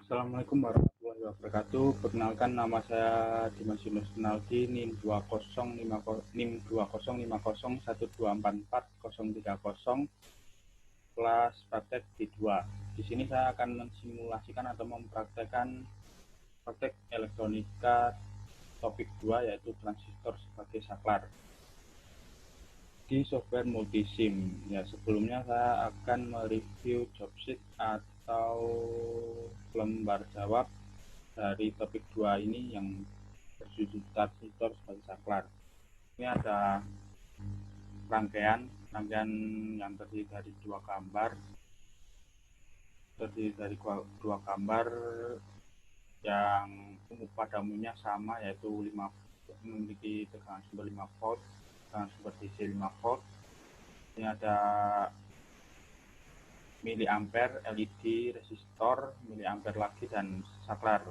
Assalamualaikum warahmatullahi wabarakatuh. Perkenalkan, nama saya Dimas Yunus Rinaldi, NIM 20501244 kelas praktek D2. Di sini saya akan mensimulasikan atau mempraktekkan praktek elektronika topik 2, yaitu transistor sebagai saklar di software multisim. Ya, sebelumnya saya akan mereview job sheet atau lembar jawab dari topik 2 ini yang berjudul transistor sebagai saklar. Ini ada rangkaian yang terdiri dari dua gambar yang pada umumnya sama, yaitu memiliki tegangan sumber 5 volt, tegangan sumber DC 5 volt. Ini ada miliampere, LED, resistor, miliampere lagi, dan saklar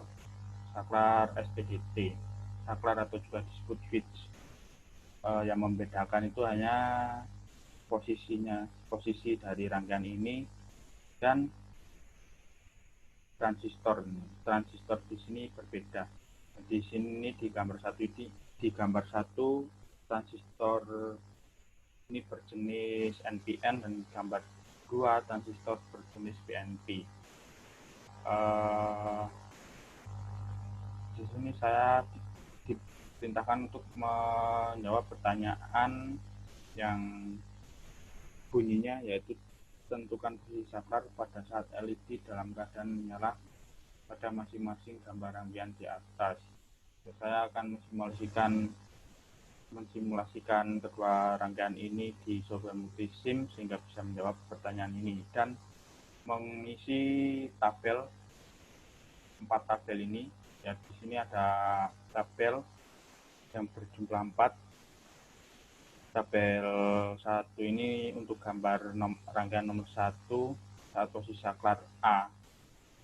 SPDT, saklar atau juga disebut switch. Yang membedakan itu hanya posisi dari rangkaian ini dan transistor di sini berbeda. Di sini di gambar satu transistor ini berjenis NPN, dan gambar 2 transistor berjenis PNP. Di sini saya diperintahkan untuk menjawab pertanyaan yang bunyinya yaitu tentukan posisi saklar pada saat LED dalam keadaan menyala pada masing-masing gambar rangkaian di atas. Saya akan mensimulasikan kedua rangkaian ini di software multisim sehingga bisa menjawab pertanyaan ini dan mengisi tabel 4 tabel ini. Ya, di sini ada tabel yang berjumlah 4. Tabel 1 ini untuk gambar rangkaian nomor 1 saat posisi saklar A,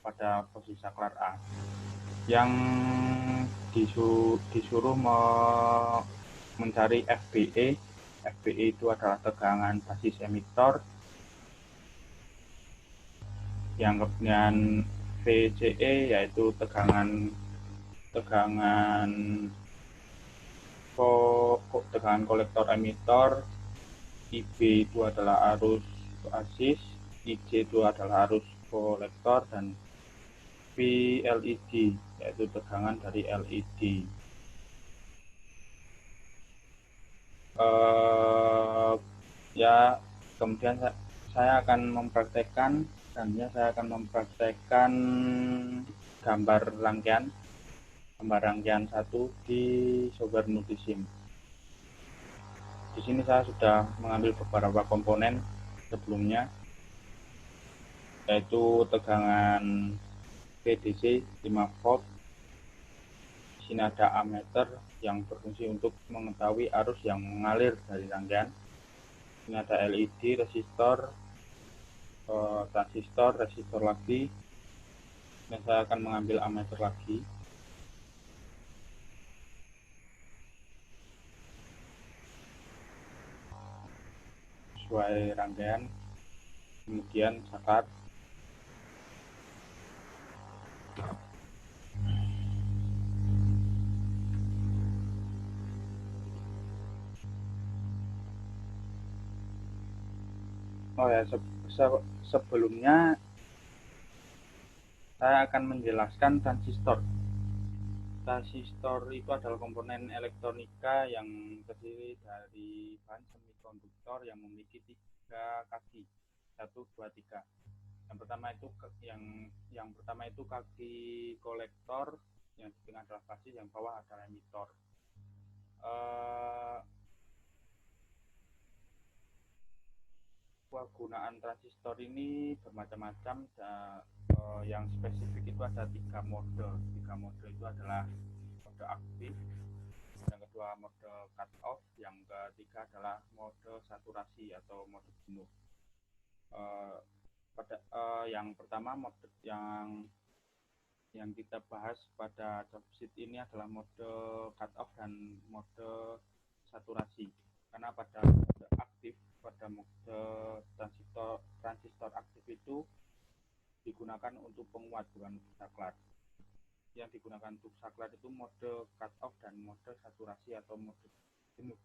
pada posisi saklar A. Yang disuruh mencari FBE. FBE itu adalah tegangan basis emitor. Yang kemudian VCE yaitu tegangan kolektor emitor. IB itu adalah arus basis, IJ itu adalah arus kolektor, dan VLED yaitu tegangan dari LED. Ya, kemudian saya akan mempraktekkan gambar rangkaian 1 di software multisim. Di sini saya sudah mengambil beberapa komponen sebelumnya, yaitu tegangan VDC 5 volt. Di sini ada ammeter yang berfungsi untuk mengetahui arus yang mengalir dari rangkaian. Ini ada LED, resistor, transistor, resistor lagi. Dan saya akan mengambil ammeter lagi. Sesuai rangkaian, kemudian saklar. Oh ya, sebelumnya saya akan menjelaskan transistor. Transistor itu adalah komponen elektronika yang terdiri dari bahan semikonduktor yang memiliki 3 kaki, 1, 2, 3. Yang pertama itu kaki kolektor, yang di tengah adalah basis, yang bawah adalah emitor. Penggunaan transistor ini bermacam-macam. Yang spesifik itu ada 3 mode. 3 mode itu adalah mode aktif, yang kedua mode cut off, yang ketiga adalah mode saturasi atau mode jenuh. Yang pertama, mode yang kita bahas pada job sheet ini adalah mode cut off dan mode saturasi. Karena pada mode mode transistor aktif itu digunakan untuk penguat, bukan saklar. Yang digunakan untuk saklar itu mode cut off dan mode saturasi atau mode jenuh.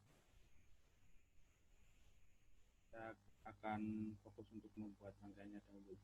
Saya akan fokus untuk membuat rangkaiannya dahulu.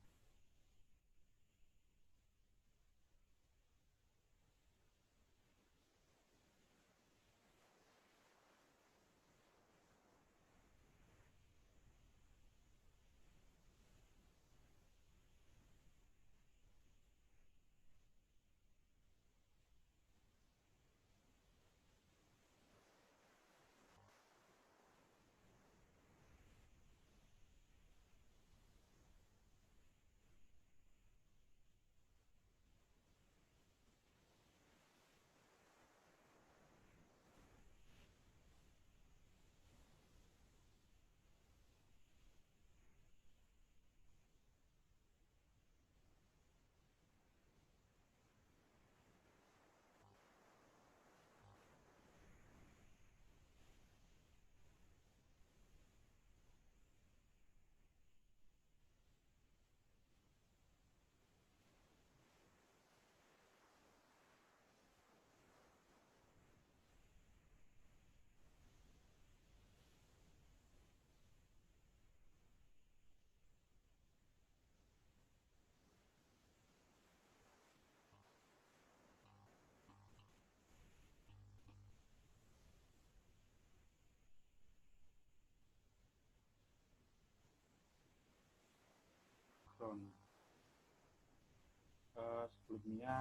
Sebelumnya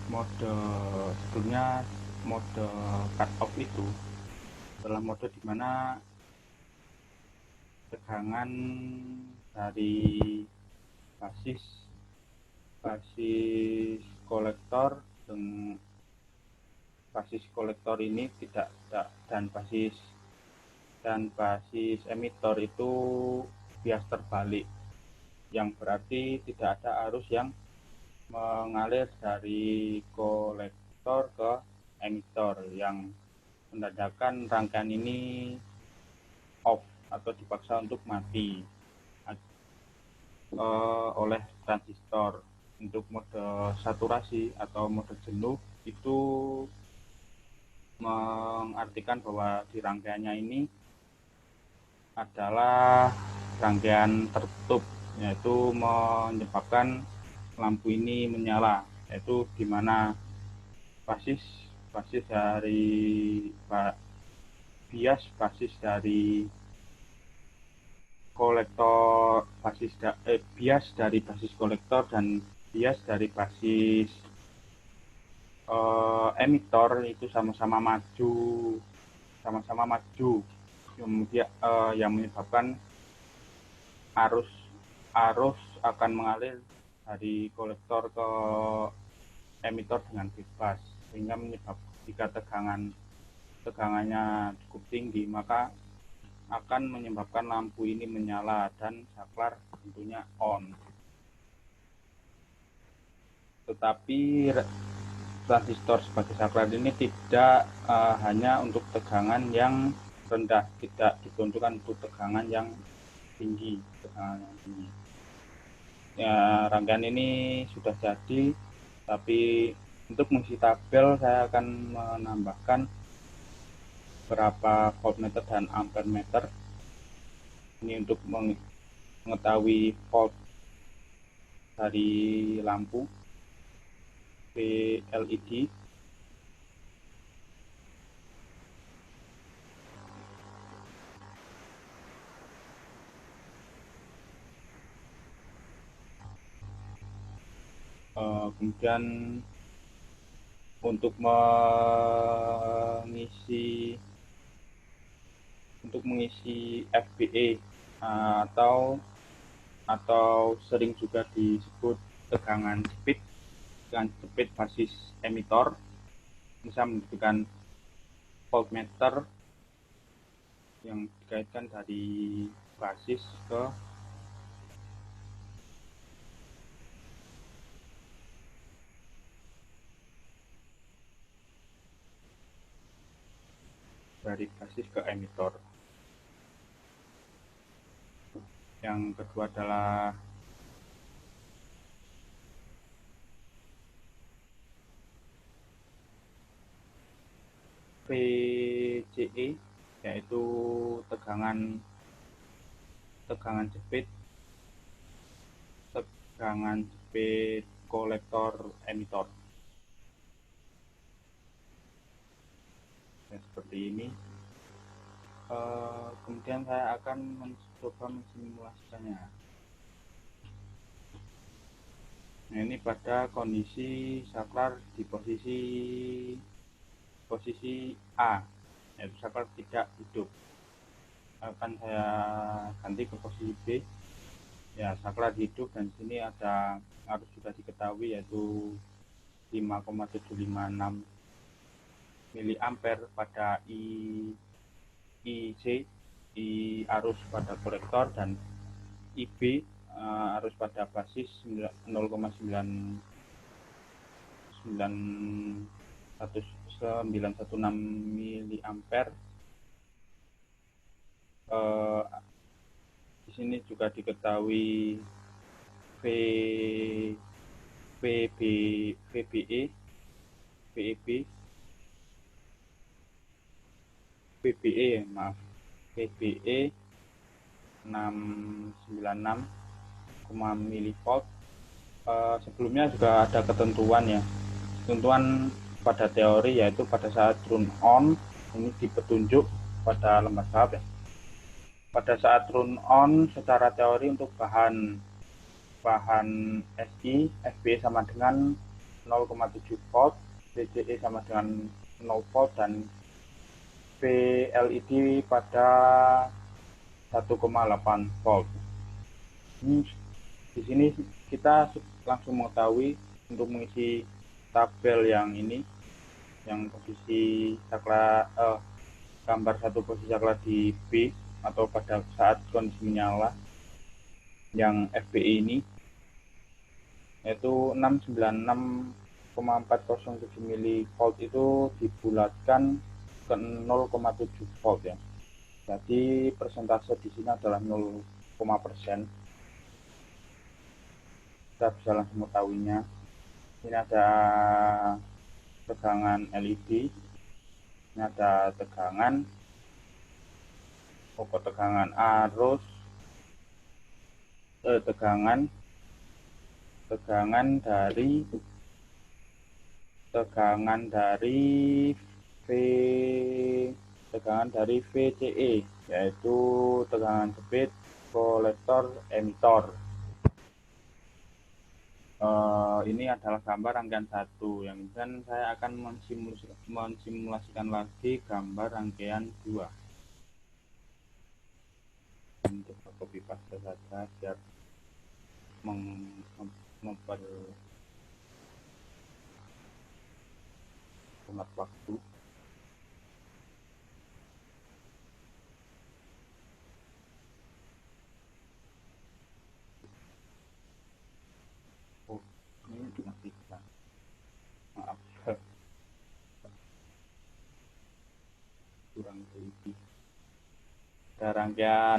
mode sebelumnya mode cut off itu adalah mode di mana tegangan dari basis basis kolektor ini tidak dan basis emitor itu bias terbalik, yang berarti tidak ada arus yang mengalir dari kolektor ke emitor, yang menandakan rangkaian ini off atau dipaksa untuk mati oleh transistor. Untuk mode saturasi atau mode jenuh itu mengartikan bahwa di rangkaiannya ini adalah rangkaian tertutup, yaitu menyebabkan lampu ini menyala, yaitu di mana basis dari basis dari kolektor bias dari basis kolektor dan bias dari basis emitor itu sama-sama maju, kemudian yang menyebabkan arus akan mengalir dari kolektor ke emitor dengan bebas, sehingga jika tegangannya cukup tinggi, maka akan menyebabkan lampu ini menyala dan saklar tentunya on. Tetapi transistor sebagai saklar ini tidak hanya untuk tegangan yang rendah, tidak diperuntukkan untuk tegangan yang tinggi. Ya, rangkaian ini sudah jadi, tapi untuk mengisi tabel saya akan menambahkan berapa voltmeter dan ampermeter ini untuk mengetahui volt dari lampu LED. Kemudian untuk mengisi FBE atau sering juga disebut tegangan speed basis emitor, bisa menunjukkan voltmeter yang dikaitkan dari basis ke emitor. Yang kedua adalah VCE, yaitu tegangan jepit kolektor emitor. Ya, seperti ini. Kemudian saya akan mencoba mensimulasikannya. Nah, ini pada kondisi saklar di posisi A, yaitu saklar tidak hidup. Akan saya ganti ke posisi B. Ya, saklar hidup, dan di sini ada arus sudah diketahui yaitu 5,756 miliampere pada IC, I arus pada kolektor, dan IB arus pada basis 0,916 miliampere. Di sini juga diketahui VBE 696 milivolt. Sebelumnya juga ada ketentuan ya, ketentuan pada teori, yaitu pada saat turn on ini di petunjuk pada lembar tahap ya. Pada saat turn on secara teori untuk bahan SI, FB sama dengan 0,7 volt, VCE sama dengan 0 volt, dan VLED pada 1,8 volt. Di sini kita langsung mengetahui untuk mengisi tabel yang ini, yang posisi saklar gambar satu posisi saklar di B atau pada saat kondisi menyala, yang FBI ini yaitu 696,407 milivolt itu dibulatkan ke 0,7 volt ya. Jadi persentase di sini adalah 0, persen. Kita bisa langsung mengetahuinya. Ini ada tegangan LED, ini ada tegangan arus, tegangan dari VCE, yaitu tegangan jepit kolektor emitor. Ini adalah gambar rangkaian 1, yang kemudian saya akan mensimulasikan lagi gambar rangkaian 2. Coba copy paste saja biar memperhemat waktu. Ini dimatikan, maaf, kurang teliti. Rangkaian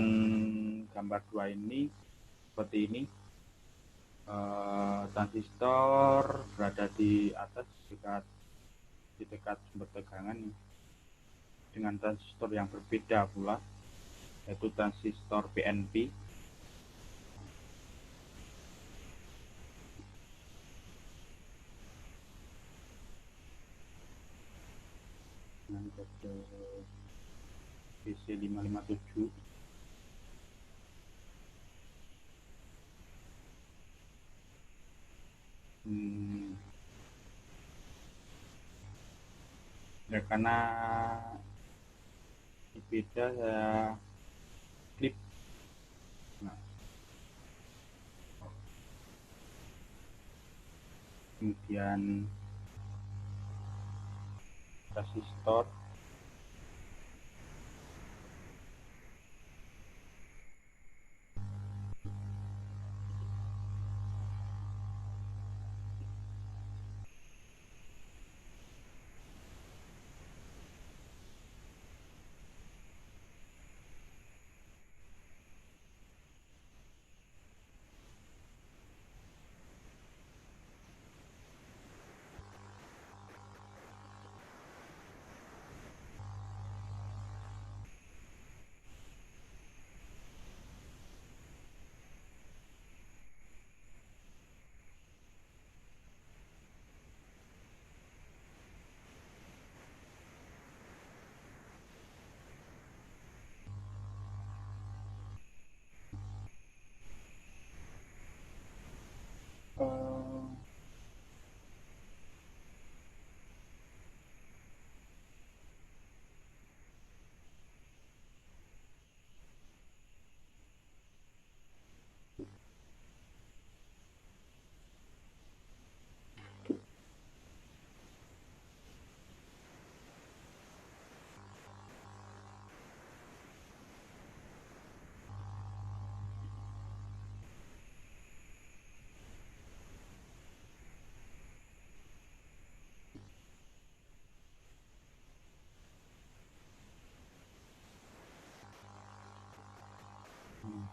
gambar 2 ini seperti ini. Transistor berada di atas di dekat sumber tegangan dengan transistor yang berbeda pula, yaitu transistor PNP. Dengan kode BC557. Ya, karena beda saya klip. Nah, kemudian resistor,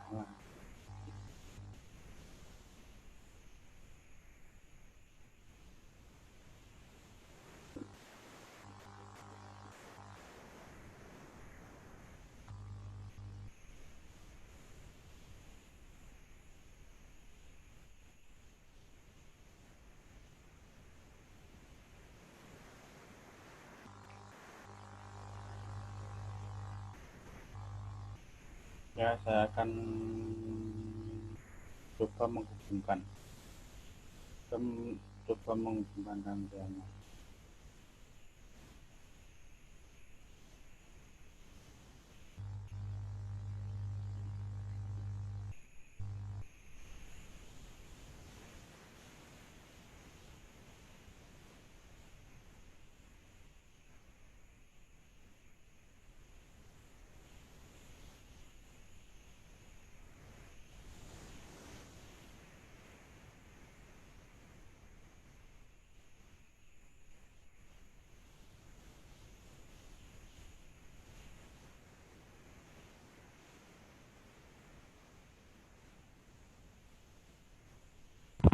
menyala. Ya, saya akan coba menghubungkan rangkaiannya.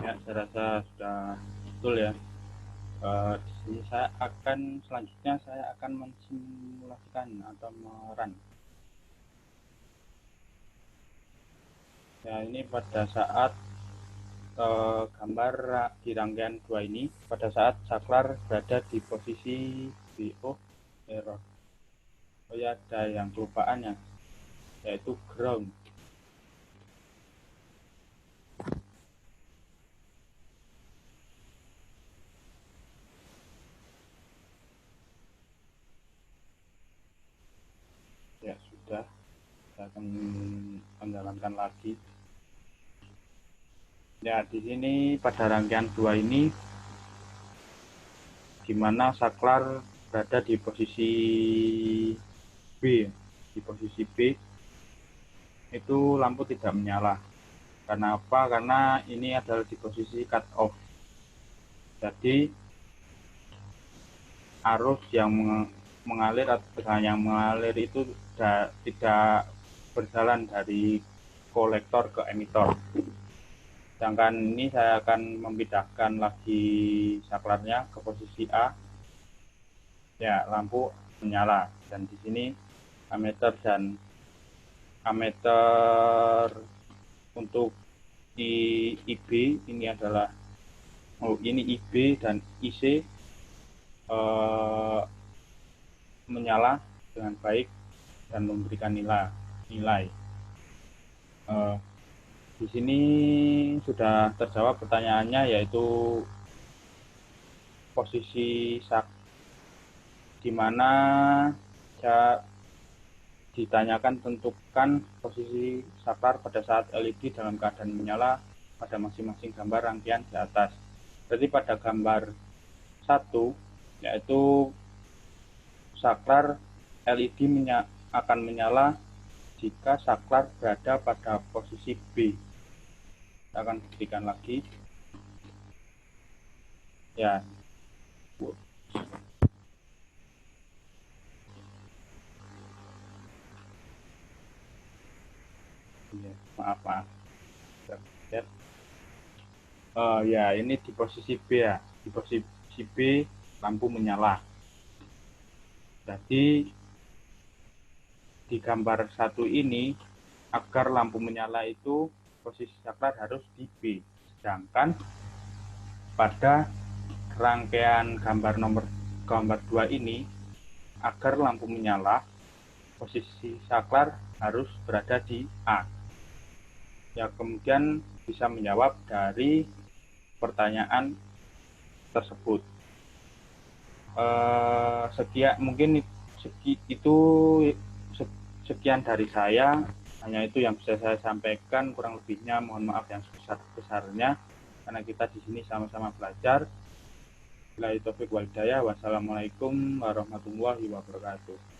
Ya, saya rasa sudah betul ya. Di sini selanjutnya saya akan mensimulasikan atau merun. Ya, ini pada saat gambar di rangkaian 2 ini, pada saat saklar berada di posisi error. Oh ya, ada yang kelupaan ya, yaitu ground. Ya sudah, saya akan menjalankan lagi. Ya, di sini pada rangkaian 2 ini, di mana saklar berada di posisi B, itu lampu tidak menyala. Karena apa? Karena ini adalah di posisi cut off. Jadi arus yang mengalir itu tidak berjalan dari kolektor ke emitor. Sedangkan ini saya akan memindahkan lagi saklarnya ke posisi A. Ya, lampu menyala, dan di sini ammeter untuk di IB ini adalah ini IB dan IC menyala dengan baik dan memberikan nilai. Di sini sudah terjawab pertanyaannya, yaitu posisi di mana ditanyakan tentukan posisi saklar pada saat LED dalam keadaan menyala pada masing-masing gambar rangkaian di atas. Jadi pada gambar 1, yaitu saklar LED akan menyala jika saklar berada pada posisi B. Kita akan buktikan lagi. Ya. Maaf. Ya, ini di posisi B ya. Di posisi B lampu menyala. Jadi di gambar 1 ini, agar lampu menyala itu posisi saklar harus di B. Sedangkan pada rangkaian gambar 2 ini, agar lampu menyala posisi saklar harus berada di A. Ya, kemudian bisa menjawab dari pertanyaan tersebut. Sekian dari saya. Hanya itu yang bisa saya sampaikan. Kurang lebihnya mohon maaf yang sebesar-besarnya, karena kita di sini sama-sama belajar. Wassalamualaikum warahmatullahi wabarakatuh.